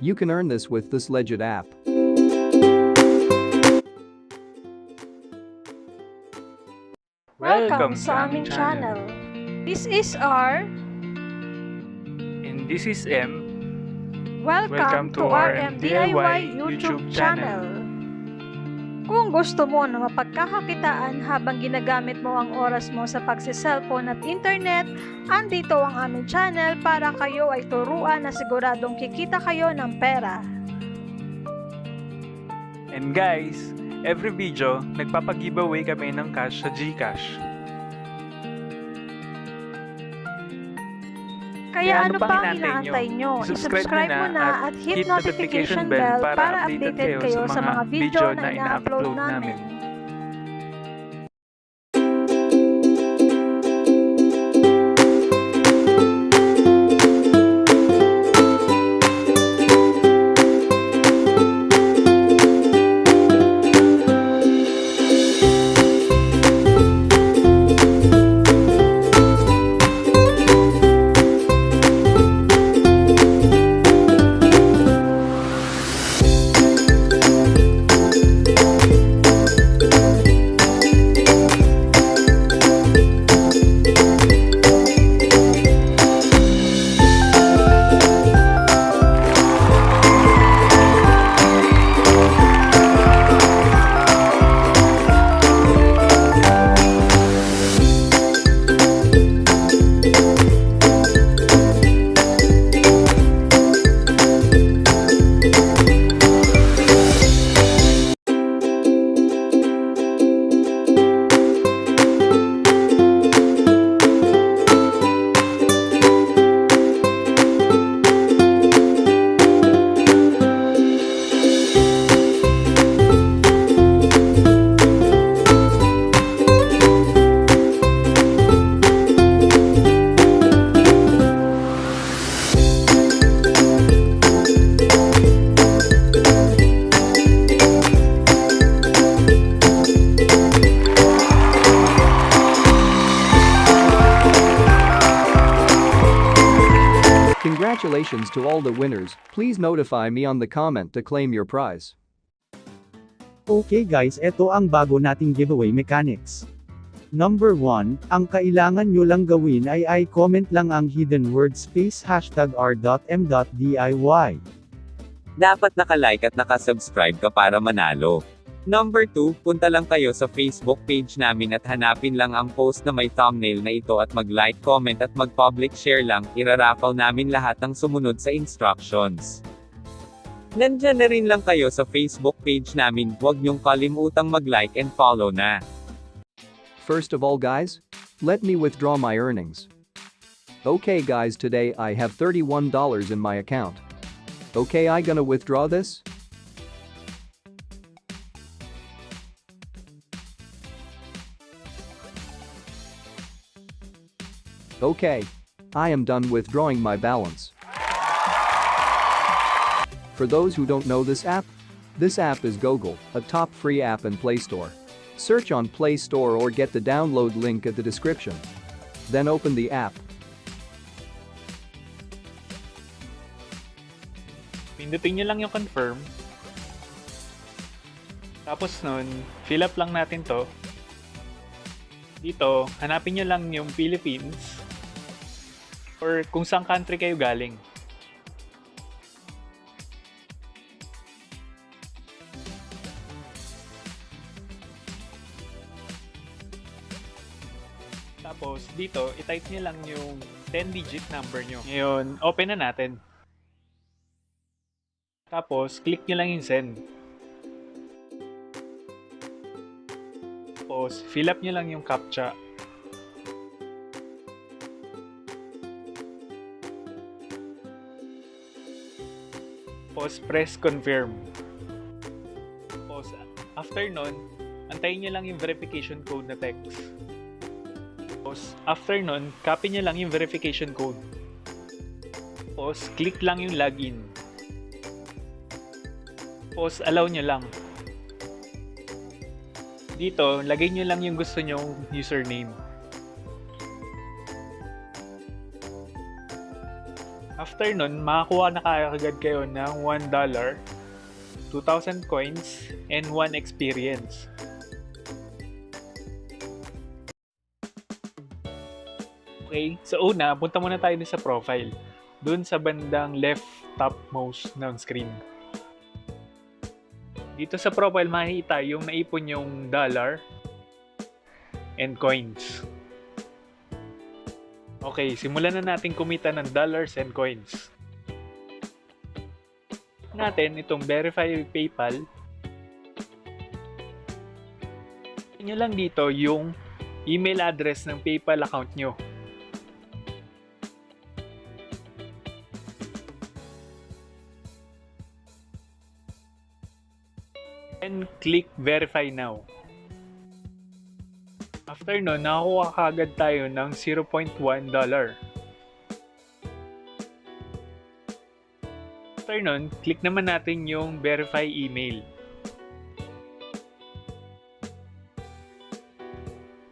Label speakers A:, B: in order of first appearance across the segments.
A: You can earn this with this legit app.
B: Welcome sa aming channel. This is R.
C: And this is M.
B: Welcome to RMDIY YouTube channel. Kung gusto mo na mapagkakakitaan habang ginagamit mo ang oras mo sa pagsiselfone at internet, andito ang aming channel para kayo ay turuan na siguradong kikita kayo ng pera.
C: And guys, every video, nagpapag-giveaway kami ng cash sa Gcash.
B: Kaya ano pa ang inaantay nyo? I-subscribe mo na at hit notification bell para updated kayo sa mga video na ina-upload namin.
A: Congratulations to all the winners, please notify me on the comment to claim your prize.
D: Okay guys, eto ang bago nating giveaway mechanics. Number 1, ang kailangan nyo lang gawin ay i-comment lang ang hidden word space hashtag r.m.diy.
E: Dapat naka-like at naka-subscribe ka para manalo. Number 2, punta lang kayo sa Facebook page namin at hanapin lang ang post na may thumbnail na ito at mag-like, comment at mag-public share lang, iraraffle namin lahat ng sumunod sa instructions. Nandyan na rin lang kayo sa Facebook page namin, huwag niyong kalimutang mag-like and follow na.
A: First of all guys, let me withdraw my earnings. Okay guys, today I have $31 in my account. Okay, I gonna withdraw this? Okay. I am done withdrawing my balance. For those who don't know this app is Google, a top free app in Play Store. Search on Play Store or get the download link at the description. Then open the app.
C: Pindutin nyo lang yung confirm. Tapos nun, fill up lang natin to. Dito, hanapin nyo lang yung Philippines or kung saan country kayo galing. Tapos dito, i-type nyo lang yung 10-digit number nyo. Ngayon, open na natin. Tapos, click nyo lang yung send. Tapos, fill up nyo lang yung CAPTCHA. Tapos, press confirm. Tapos, after nun, antayin nyo lang yung verification code na text. Tapos, after nun, copy nyo lang yung verification code. Tapos, click lang yung login. Tapos, allow nyo lang. Dito, lagay nyo lang yung gusto nyong username. After nun, makakuha na kaagad kayo ng $1, 2,000 coins, and 1 experience. Okay, sa una, punta muna tayo sa profile. Doon sa bandang left topmost ng screen. Dito sa profile, makikita yung naipon yung dollar and coins. Okay, simulan na natin kumita ng dollars and coins. Natin itong verify PayPal. Nyo lang dito yung email address ng PayPal account nyo. And click verify now. After nun, nakakuha kagad tayo ng $0.1. After nun, click naman natin yung verify email.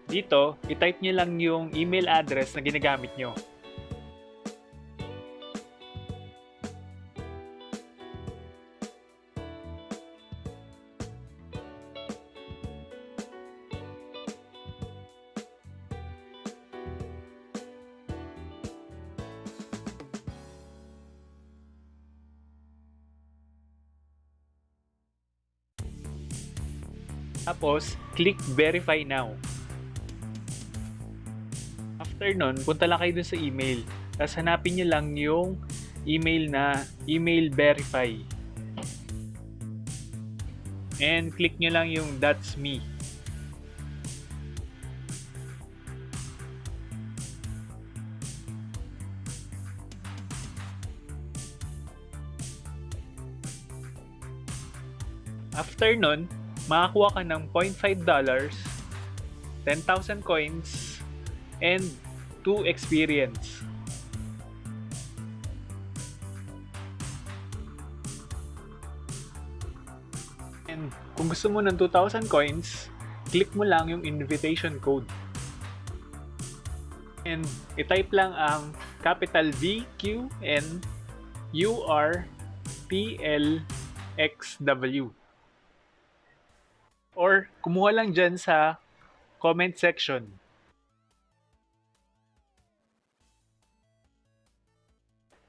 C: Dito, itype nyo lang yung email address na ginagamit nyo. Tapos, click verify now. After nun, punta lang kayo dun sa email. Tapos hanapin nyo lang yung email na email verify. And click nyo lang yung that's me. After nun, makakuha ka ng $0.5, 10,000 coins, and 2 experience. And kung gusto mo ng 2,000 coins, click mo lang yung invitation code. And itype lang ang capital V, Q, N, U, R, P, L, X, W. Or kumuha lang dyan sa comment section.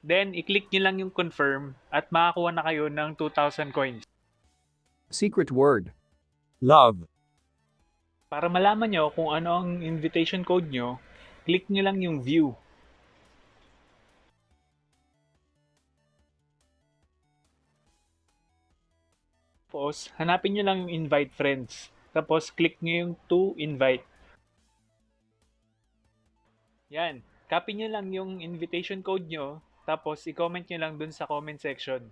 C: Then, i-click nyo lang yung confirm at makakuha na kayo ng 2,000 coins.
A: Secret word.
E: Love.
C: Para malaman nyo kung ano ang invitation code nyo, click nyo lang yung view. Tapos, hanapin nyo lang yung invite friends. Tapos, click nyo yung to invite. Yan. Copy nyo lang yung invitation code nyo. Tapos, i-comment nyo lang dun sa comment section.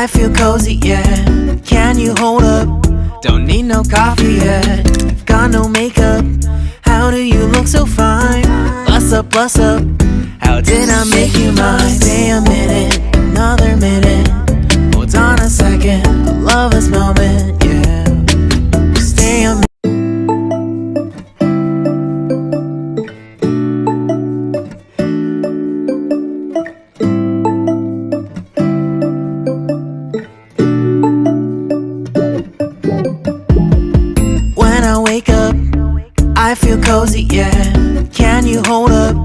F: I feel cozy, yeah. Can you hold up? Don't need no coffee yet. Got no makeup. How do you look so fine? Bust up, bust up. How did I make you mine? Stay a minute, another minute. Hold on a second, I love this moment, yeah. Stay a minute. I feel cozy, yeah. Can you hold up?